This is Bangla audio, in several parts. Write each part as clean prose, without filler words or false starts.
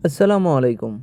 আসসালামু আলাইকুম।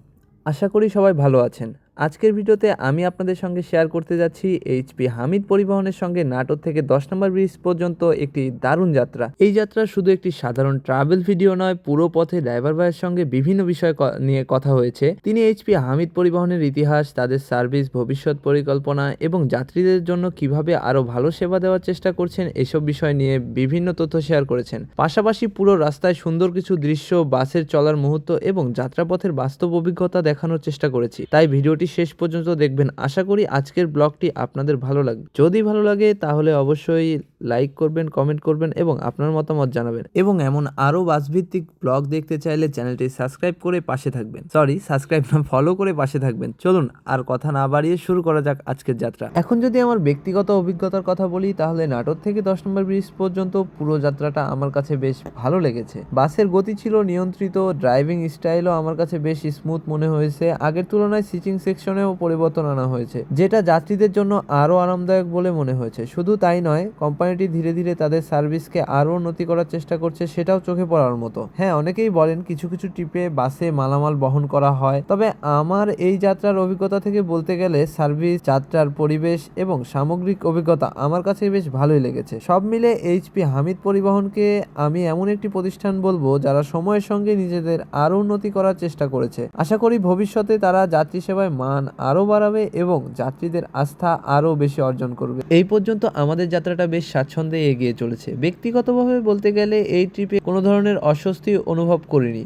আশা করি সবাই ভালো আছেন। আজকের ভিডিওতে আমি আপনাদের সঙ্গে শেয়ার করতে যাচ্ছি এইচপি হামিদ পরিবহনের সঙ্গে নাটোর থেকে ১০ নম্বর ব্রিজ পর্যন্ত একটি দারুণ যাত্রা। এই যাত্রা শুধু একটি সাধারণ ট্রাভেল ভিডিও নয়, পুরো পথে ড্রাইভার ভাইয়ের সঙ্গে বিভিন্ন বিষয় নিয়ে কথা হয়েছে। তিনি এইচপি হামিদ পরিবহনের ইতিহাস, তাদের সার্ভিস, ভবিষ্যৎ পরিকল্পনা এবং যাত্রীদের জন্য কিভাবে আরও ভালো সেবা দেওয়ার চেষ্টা করছেন এসব বিষয় নিয়ে বিভিন্ন তথ্য শেয়ার করেছেন। পাশাপাশি পুরো রাস্তায় সুন্দর কিছু দৃশ্য, বাসের চলার মুহূর্ত এবং যাত্রাপথের বাস্তব অভিজ্ঞতা দেখানোর চেষ্টা করেছি। তাই ভিডিওটি শেষ পর্যন্ত দেখবেন। আশা করি আজকের ব্লগটি আপনাদের ভালো লাগবে। যদি ভালো লাগে তাহলে অবশ্যই লাইক করবেন, কমেন্ট করবেন এবং আপনার মতামত জানাবেন। এবং এমন আরও বাসভিত্তিক ব্লগ দেখতে চাইলে চ্যানেলটি সাবস্ক্রাইব করে পাশে থাকবেন। সাবস্ক্রাইব না, ফলো করে পাশে থাকবেন। চলুন আর কথা না বাড়িয়ে শুরু করা যাক আজকের যাত্রা। এখন যদি আমার ব্যক্তিগত অভিজ্ঞতার কথা বলি তাহলে নাটোর থেকে ১০ নম্বর ব্রিজ পর্যন্ত পুরো যাত্রাটা আমার কাছে বেশ ভালো লেগেছে। বাসের গতি ছিল নিয়ন্ত্রিত, ড্রাইভিং স্টাইলও আমার কাছে বেশ স্মুথ মনে হয়েছে। আগের তুলনায় সিটিং সেকশনেও পরিবর্তন আনা হয়েছে, যেটা যাত্রীদের জন্য আরও আরামদায়ক বলে মনে হয়েছে। শুধু তাই নয়, কোম্পানিটি ধীরে ধীরে তাদের সার্ভিসকে আরও উন্নতি করার চেষ্টা করছে, সেটাও চোখে পড়ার মতো। হ্যাঁ, অনেকেই বলেন কিছু কিছু ট্রিপে বাসে মালামাল বহন করা হয়, তবে আমার এই যাত্রার অভিজ্ঞতা থেকে বলতে গেলে সার্ভিস, যাত্রার পরিবেশ এবং সামগ্রিক অভিজ্ঞতা আমার কাছে বেশ ভালোই লেগেছে। সব মিলে এইচপি হামিদ পরিবহনকে আমি এমন একটি প্রতিষ্ঠান বলবো যারা সময়ের সঙ্গে নিজেদের আরও উন্নতি করার চেষ্টা করেছে। আশা করি ভবিষ্যতে তারা যাত্রী সেবায় মান আরও বাড়াবে এবং যাত্রীদের আস্থা আরও বেশি অর্জন করবে। এই পর্যন্ত আমাদের যাত্রাটা বেশ স্বাচ্ছন্দ্যে এগিয়ে চলেছে। ব্যক্তিগতভাবে বলতে গেলে এই ট্রিপে কোনো ধরনের অস্বস্তি অনুভব করিনি।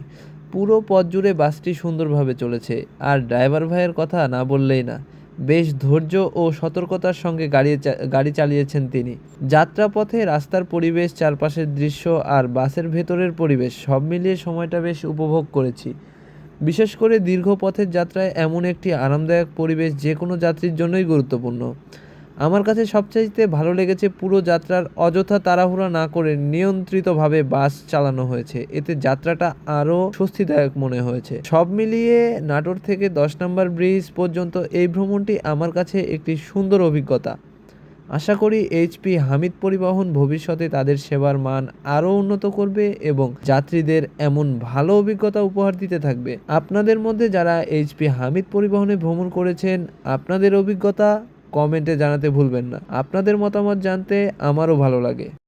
পুরো পথ জুড়ে বাসটি সুন্দরভাবে চলেছে, আর ড্রাইভার ভাইয়ের কথা না বললেই না। বেশ ধৈর্য ও সতর্কতার সঙ্গে গাড়ি চালিয়েছেন তিনি। যাত্রাপথে রাস্তার পরিবেশ, চারপাশের দৃশ্য আর বাসের ভেতরের পরিবেশ সব মিলিয়ে সময়টা বেশ উপভোগ করেছি। বিশেষ করে দীর্ঘ পথের যাত্রায় এমন একটি আরামদায়ক পরিবেশ যে কোনো যাত্রীর জন্যই গুরুত্বপূর্ণ। আমার কাছে সবচাইতে ভালো লেগেছে পুরো যাত্রার অযথা তাড়াহুড়া না করে নিয়ন্ত্রিতভাবে বাস চালানো হয়েছে। এতে যাত্রাটা আরও স্বস্তিদায়ক মনে হয়েছে। সব মিলিয়ে নাটোর থেকে ১০ নম্বর ব্রিজ পর্যন্ত এই ভ্রমণটি আমার কাছে একটি সুন্দর অভিজ্ঞতা। আশা করি এইচপি হামিদ পরিবহন ভবিষ্যতে তাদের সেবার মান আরও উন্নত করবে এবং যাত্রীদের এমন ভালো অভিজ্ঞতা উপহার দিতে থাকবে। আপনাদের মধ্যে যারা এইচপি হামিদ পরিবহনে ভ্রমণ করেছেন, আপনাদের অভিজ্ঞতা কমেন্টে জানাতে ভুলবেন না। আপনাদের মতামত জানতে আমারও ভালো লাগে।